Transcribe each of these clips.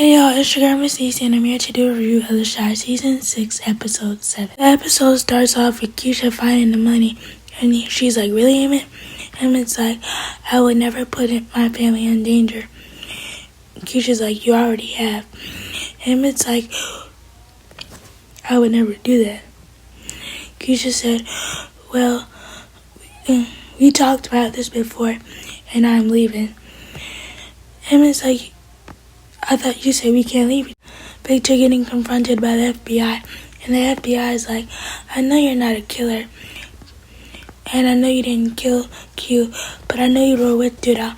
Hey y'all, it's your girl Missniecytv, and I'm here to do a review of The Shy Season 6, Episode 7. The episode starts off with Keisha finding the money, and she's like, really, Emmett? Emmett's like, I would never put my family in danger. Keisha's like, you already have. Emmett's like, I would never do that. Keisha said, well, we talked about this before, and I'm leaving. Emmett's like, I thought you said we can't leave. Victor getting confronted by the FBI, and the FBI is like, I know you're not a killer, and I know you didn't kill Q, but I know you were with Duda.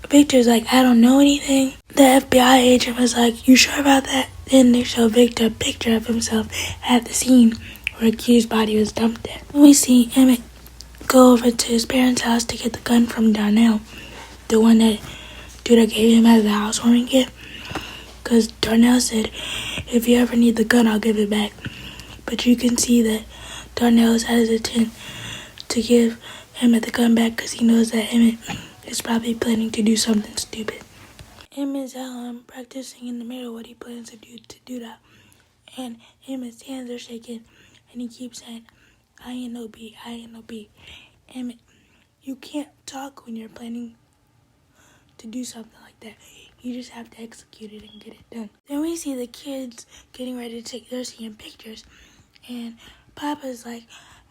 Victor's like, I don't know anything. The FBI agent was like, you sure about that? Then they show Victor a picture of himself at the scene where Q's body was dumped at. We see Emmett go over to his parents' house to get the gun from Darnell, the one that Duda gave him as a housewarming gift. Because Darnell said, if you ever need the gun, I'll give it back. But you can see that Darnell is hesitant to give Emmett the gun back because he knows that Emmett is probably planning to do something stupid. Emmett's at home practicing in the mirror what he plans to do that. And Emmett's hands are shaking and he keeps saying, I ain't no B, I ain't no B. Emmett, you can't talk when you're planning to do something like that. You just have to execute it and get it done. Then we see the kids getting ready to take, they're seeing pictures. And Papa's like,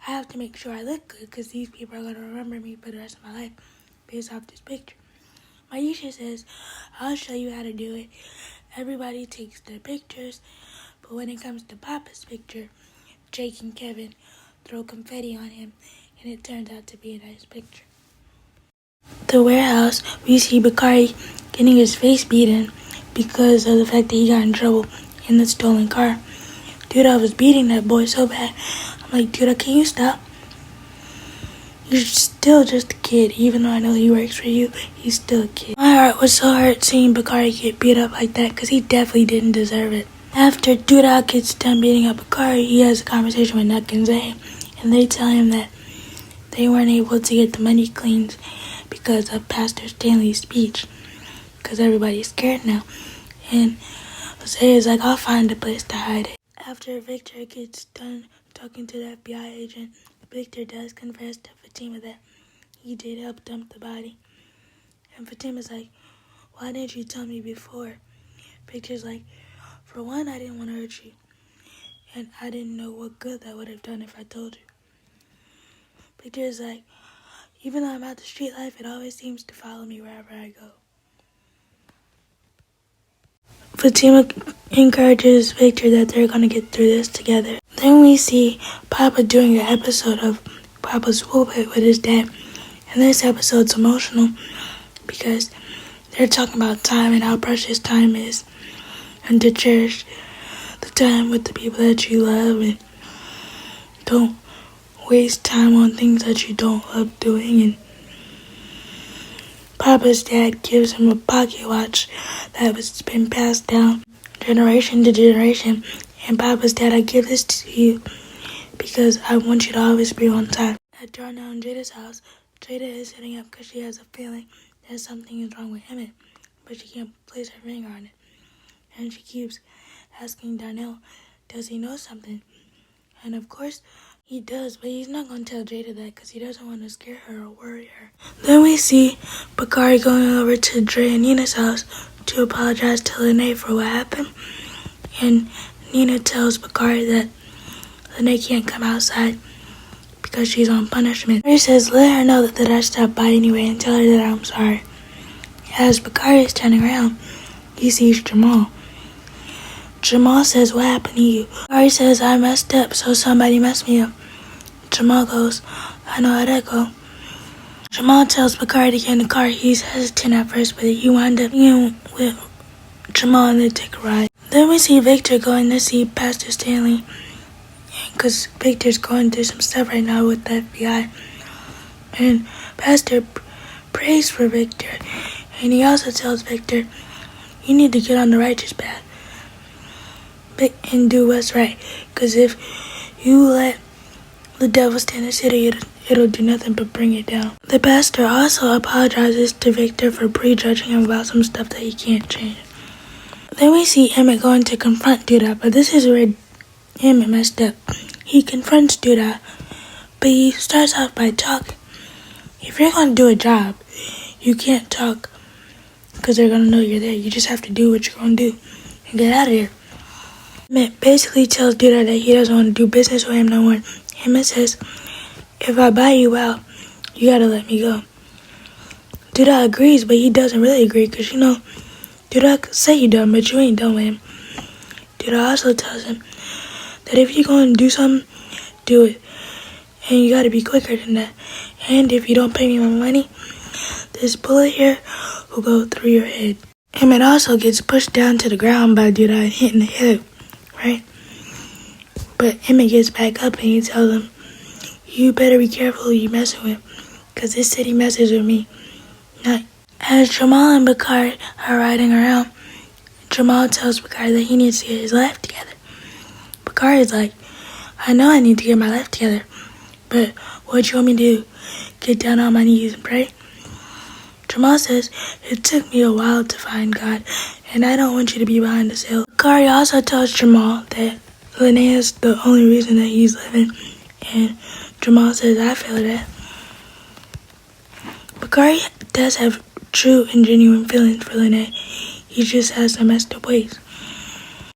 I have to make sure I look good because these people are going to remember me for the rest of my life based off this picture. Maisha says, I'll show you how to do it. Everybody takes their pictures, but when it comes to Papa's picture, Jake and Kevin throw confetti on him, and it turns out to be a nice picture. The warehouse, we see Bakari getting his face beaten because of the fact that he got in trouble in the stolen car. Dude, I was beating that boy so bad. I'm like, dude, can you stop? You're still just a kid. Even though I know he works for you, he's still a kid. My heart was so hurt seeing Bakari get beat up like that because he definitely didn't deserve it. After Duda gets done beating up Bakari, he has a conversation with Nuck and Zay, and they tell him that they weren't able to get the money cleaned because of Pastor Stanley's speech, because everybody's scared now. And Jose is like, I'll find a place to hide it. After Victor gets done talking to the FBI agent, Victor does confess to Fatima that he did help dump the body. And Fatima's like, why didn't you tell me before? Victor's like, for one, I didn't want to hurt you, and I didn't know what good that would have done if I told you. Victor's like, even though I'm out the street life, it always seems to follow me wherever I go. Fatima encourages Victor that they're going to get through this together. Then we see Papa doing the episode of Papa's pulpit with his dad. And this episode's emotional because they're talking about time and how precious time is, and to cherish the time with the people that you love, and don't waste time on things that you don't love doing. And Papa's dad gives him a pocket watch that has been passed down generation to generation. And Papa's dad, I give this to you because I want you to always be on time. At Darnell and Jada's house, Jada is sitting up because she has a feeling that something is wrong with Emmett, but she can't place her finger on it. And she keeps asking Darnell, does he know something? And of course, he does, but he's not going to tell Jada that because he doesn't want to scare her or worry her. Then we see Bakari going over to Dre and Nina's house to apologize to Lena for what happened. And Nina tells Bakari that Lena can't come outside because she's on punishment. Bakari says, let her know that I stopped by anyway and tell her that I'm sorry. As Bakari is turning around, he sees Jamal. Jamal says, what happened to you? Bakari says, I messed up, so somebody messed me up. Jamal goes, I know how that go. Jamal tells Bakari to get in the car. He's hesitant at first, but he wound up being with Jamal and they take a ride. Then we see Victor going to see Pastor Stanley because Victor's going through some stuff right now with the FBI. And Pastor prays for Victor, and he also tells Victor, you need to get on the righteous path and do what's right, because if you let the devil stand the city, it'll do nothing but bring it down. The pastor also apologizes to Victor for prejudging him about some stuff that he can't change. Then we see Emmett going to confront Duda, but this is where Emmett messed up. He confronts Duda, but he starts off by talking. If you're going to do a job, you can't talk because they're going to know you're there. You just have to do what you're going to do and get out of here. Emmett basically tells Duda that he doesn't want to do business with him no more. Emmett says, if I buy you out, you got to let me go. Duda agrees, but he doesn't really agree because, Duda could say you done, but you ain't done with him. Duda also tells him that if you're going to do something, do it. And you got to be quicker than that. And if you don't pay me my money, this bullet here will go through your head. Emmett also gets pushed down to the ground by Duda and hit in the head, right? But Emmett gets back up and he tells him, you better be careful who you messing with, because this city messes with me. As Jamal and Bakari are riding around, Jamal tells Bakari that he needs to get his life together. Bakari's like, I know I need to get my life together, but what you want me to do? Get down on my knees and pray? Jamal says, it took me a while to find God, and I don't want you to be behind this hill. Bakari also tells Jamal that Lena is the only reason that he's living, and Jamal says, I feel that. Bakari does have true and genuine feelings for Lena. He just has some messed up ways.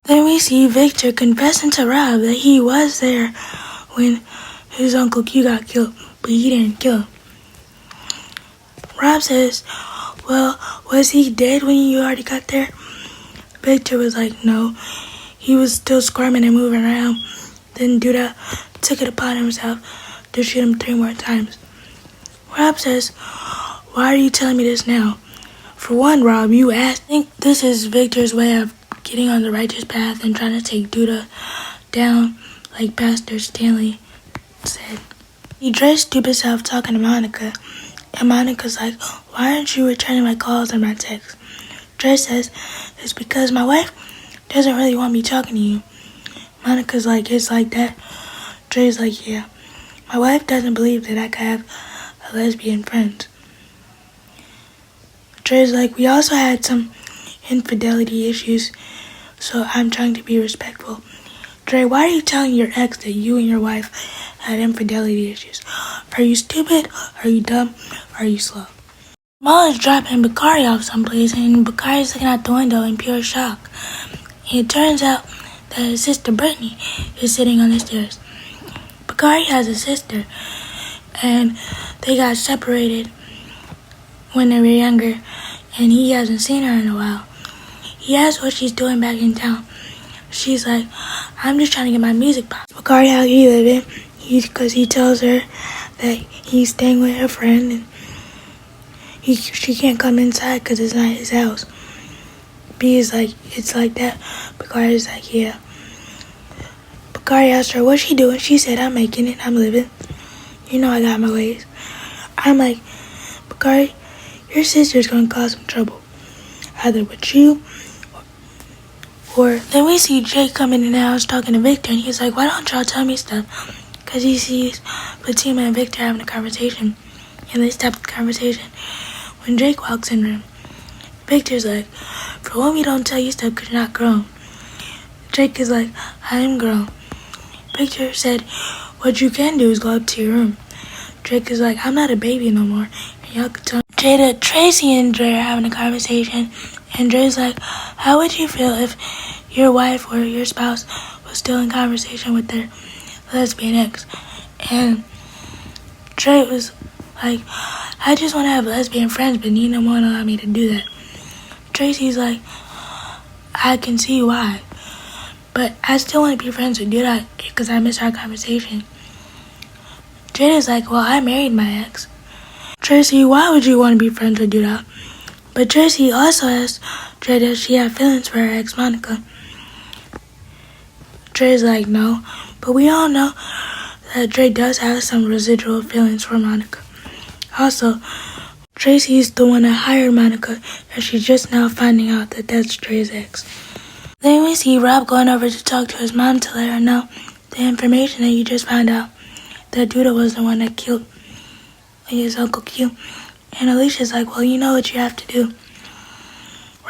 Then we see Victor confessing to Rob that he was there when his Uncle Q got killed, but he didn't kill him. Rob says, well, was he dead when you already got there? Victor was like, no. He was still squirming and moving around. Then Duda took it upon himself to shoot him 3 more times. Rob says, why are you telling me this now? For one, Rob, you asked. I think this is Victor's way of getting on the righteous path and trying to take Duda down, like Pastor Stanley said. He dressed stupid self talking to Monica, and Monica's like, why aren't you returning my calls and my texts? Dre says, it's because my wife doesn't really want me talking to you. Monica's like, it's like that. Dre's like, yeah. My wife doesn't believe that I could have a lesbian friend. Dre's like, we also had some infidelity issues, so I'm trying to be respectful. Dre, why are you telling your ex that you and your wife had infidelity issues? Are you stupid? Are you dumb? Are you slow? Jamal is dropping Bakari off someplace, and Bakari's looking out the window in pure shock. And it turns out that his sister Brittany is sitting on the stairs. Bakari has a sister, and they got separated when they were younger, and he hasn't seen her in a while. He asks what she's doing back in town. She's like, I'm just trying to get my music box. Bakari, how he living? Because he tells her that he's staying with her friend, and she can't come inside because it's not his house. B is like, it's like that. Bakari's like, yeah. Bakari asked her what she doing. She said, I'm making it. I'm living. You know I got my ways. I'm like, Bakari, your sister's going to cause some trouble. Either with you or... Then we see Jake coming in the house talking to Victor, and he's like, why don't y'all tell me stuff? Because he sees Fatima and Victor having a conversation. And they stop the conversation when Jake walks in the room. Victor's like, for one, we don't tell you stuff because you're not grown. Jake is like, I am grown. Victor said, what you can do is go up to your room. Jake is like, I'm not a baby no more. And y'all can tell Jada, Tracy, and Dre are having a conversation. And Dre's like, how would you feel if your wife or your spouse was still in conversation with their lesbian ex? And Dre was like, I just want to have lesbian friends, but Nina won't allow me to do that. Tracy's like, I can see why, but I still want to be friends with Duda because I miss our conversation. Jada's like, well, I married my ex. Tracy, why would you want to be friends with Duda? But Tracy also asked Jada if she had feelings for her ex, Monica. Dre's like, no, but we all know that Dre does have some residual feelings for Monica. Also, Tracy's the one that hired Monica, and she's just now finding out that that's Dre's ex. Then we see Rob going over to talk to his mom to let her know the information that you just found out, that Duda was the one that killed his Uncle Q. And Alicia's like, well, you know what you have to do.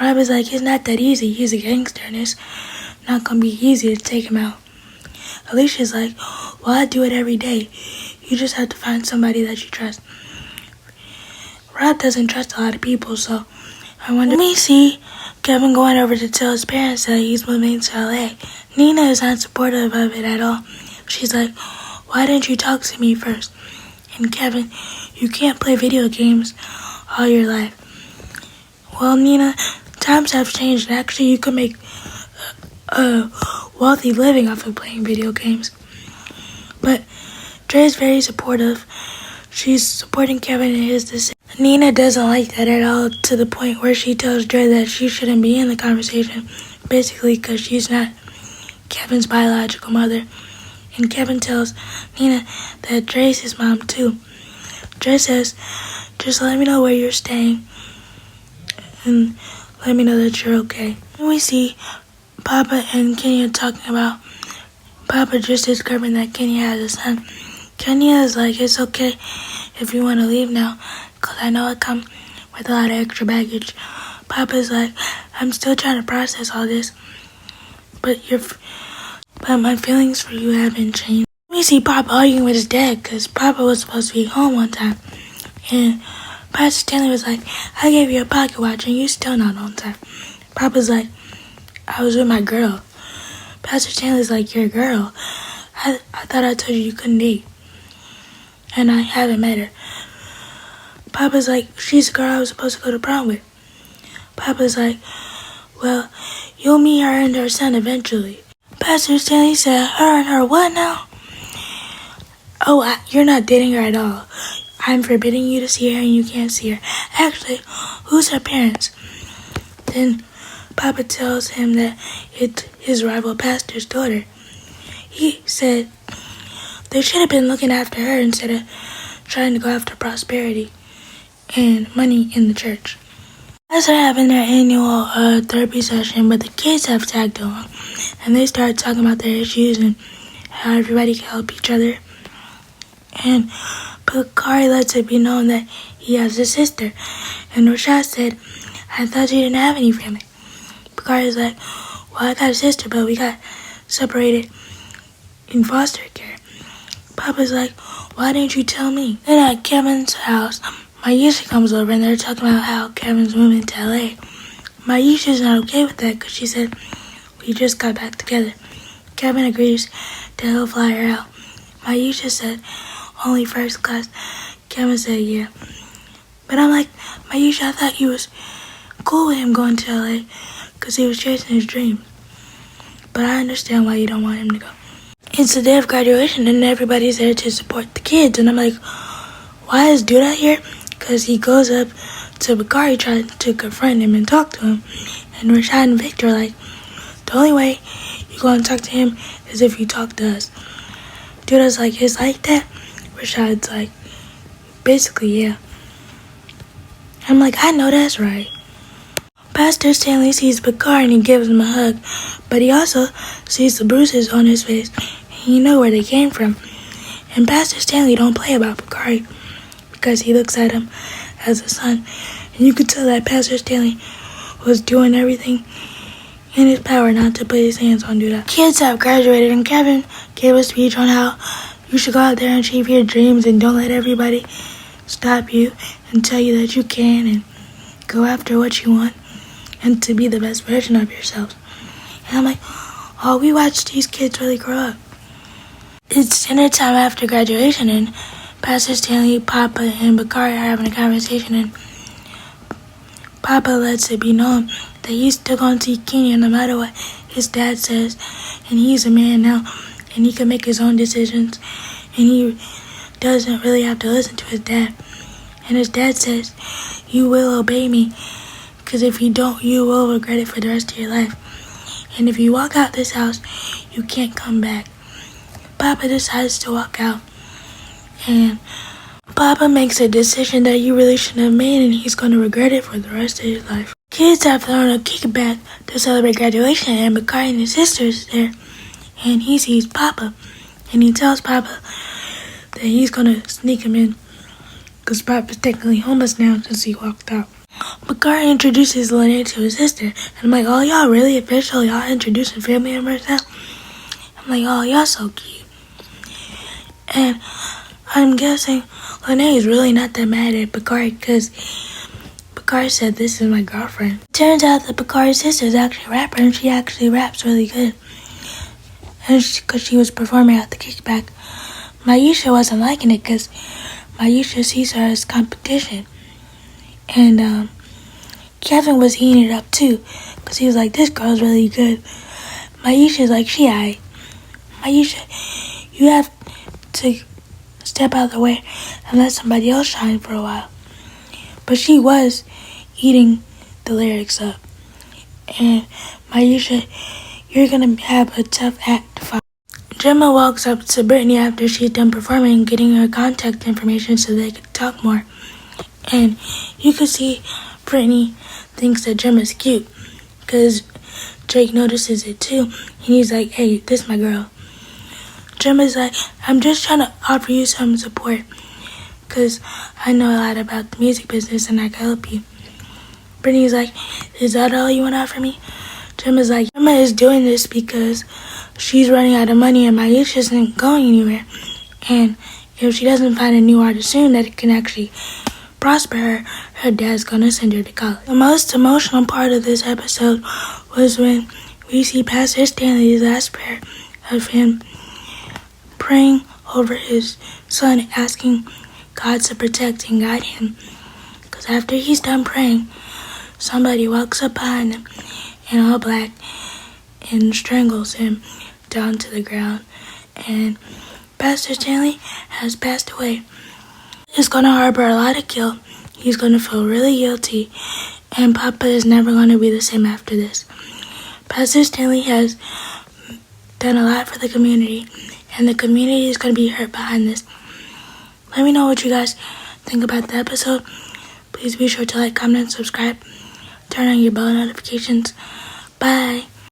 Rob is like, it's not that easy. He's a gangster and it's not gonna be easy to take him out. Alicia's like, well, I do it every day. You just have to find somebody that you trust. Rob doesn't trust a lot of people, so I wonder. We see Kevin going over to tell his parents that he's moving to LA. Lena is not supportive of it at all. She's like, why didn't you talk to me first? And Kevin, you can't play video games all your life. Well, Lena, times have changed, and actually you can make a wealthy living off of playing video games. But Dre is very supportive. She's supporting Kevin in his decision. Lena doesn't like that at all, to the point where she tells Dre that she shouldn't be in the conversation, basically because she's not Kevin's biological mother. And Kevin tells Lena that Dre's his mom too. Dre says, just let me know where you're staying and let me know that you're okay. And we see Papa and Kenya talking about Papa just discovering that Kenya has a son. Kenya is like, it's okay if you want to leave now, because I know I come with a lot of extra baggage. Papa's like, I'm still trying to process all this, but my feelings for you haven't changed. We see Papa arguing with his dad, because Papa was supposed to be home one time, and Pastor Stanley was like, I gave you a pocket watch and you still not on time. Papa's like, I was with my girl. Pastor Stanley's like, your girl? I thought I told you you couldn't date. And I haven't met her. Papa's like, she's the girl I was supposed to go to prom with. Papa's like, well, you'll meet her and her son eventually. Pastor Stanley said, her and her what now? Oh, you're not dating her at all. I'm forbidding you to see her and you can't see her. Actually, who's her parents? Then Papa tells him that it's his rival pastor's daughter. He said they should have been looking after her instead of trying to go after prosperity and money in the church. As they're having their annual therapy session, but the kids have tagged along, and they start talking about their issues and how everybody can help each other. And Bakari lets it be known that he has a sister, and Rashad said, I thought you didn't have any family. Bakari's like, well, I got a sister, but we got separated in foster care. Papa's like, why didn't you tell me? Then at Kevin's house, Maisha comes over and they're talking about how Kevin's moving to LA. Maisha's not okay with that because she said, we just got back together. Kevin agrees that he'll fly her out. Maisha said, only first class. Kevin said, yeah. But I'm like, Maisha, I thought you was cool with him going to LA because he was chasing his dreams. But I understand why you don't want him to go. It's the day of graduation and everybody's there to support the kids. And I'm like, why is Duda here? Because he goes up to Bakari trying to confront him and talk to him. And Rashad and Victor are like, the only way you go and talk to him is if you talk to us. Duda's like, it's like that? Rashad's like, basically, yeah. I'm like, I know that's right. Pastor Stanley sees Bakari and he gives him a hug, but he also sees the bruises on his face, and you know where they came from. And Pastor Stanley don't play about Bakari because he looks at him as a son, and you could tell that Pastor Stanley was doing everything in his power not to put his hands on Duda. Kids have graduated, and Kevin gave a speech on how you should go out there and achieve your dreams and don't let everybody stop you and tell you that you can and go after what you want and to be the best version of yourself. And I'm like, oh, we watched these kids really grow up. It's dinner time after graduation, and Pastor Stanley, Papa, and Bakari are having a conversation, and Papa lets it be known that he's still going to see Kenya no matter what his dad says, and he's a man now, and he can make his own decisions, and he doesn't really have to listen to his dad. And his dad says, you will obey me, because if you don't, you will regret it for the rest of your life. And if you walk out this house, you can't come back. Papa decides to walk out, and Papa makes a decision that you really shouldn't have made, and he's going to regret it for the rest of his life. Kids have thrown a kickback to celebrate graduation, and Bakari and his sister is there, and he sees Papa, and he tells Papa that he's going to sneak him in, because Papa's technically homeless now since he walked out. Bakari introduces Lena to his sister. And I'm like, oh, y'all really official? Y'all introducing family members now? I'm like, oh, y'all so cute. And I'm guessing Lena is really not that mad at Bakari because Bakari said, this is my girlfriend. It turns out that Bakari's sister is actually a rapper and she actually raps really good. And because she was performing at the kickback. Maisha wasn't liking it because Maisha sees her as competition. And Kevin was eating it up too because he was like, this girl's really good. Maisha's like, she aight. Maisha, you have to step out of the way and let somebody else shine for a while. But she was eating the lyrics up. And Maisha, you're going to have a tough act to follow. Gemma walks up to Brittany after she's done performing, getting her contact information so they could talk more. And you could see Brittany thinks that Gemma's cute because Jake notices it too. And he's like, hey, this is my girl. Gemma's like, I'm just trying to offer you some support because I know a lot about the music business and I can help you. Brittany's like, is that all you want to offer me? Gemma's like, Gemma is doing this because she's running out of money and Maisha isn't going anywhere. And if she doesn't find a new artist soon that can actually prosper her, her dad's gonna send her to college. The most emotional part of this episode was when we see Pastor Stanley's last prayer of him praying over his son, asking God to protect and guide him. Because after he's done praying, somebody walks up behind him in all black and strangles him down to the ground. And Pastor Stanley has passed away. He's going to harbor a lot of guilt. He's going to feel really guilty. And Papa is never going to be the same after this. Pastor Stanley has done a lot for the community. And the community is going to be hurt behind this. Let me know what you guys think about the episode. Please be sure to like, comment, and subscribe. Turn on your bell notifications. Bye.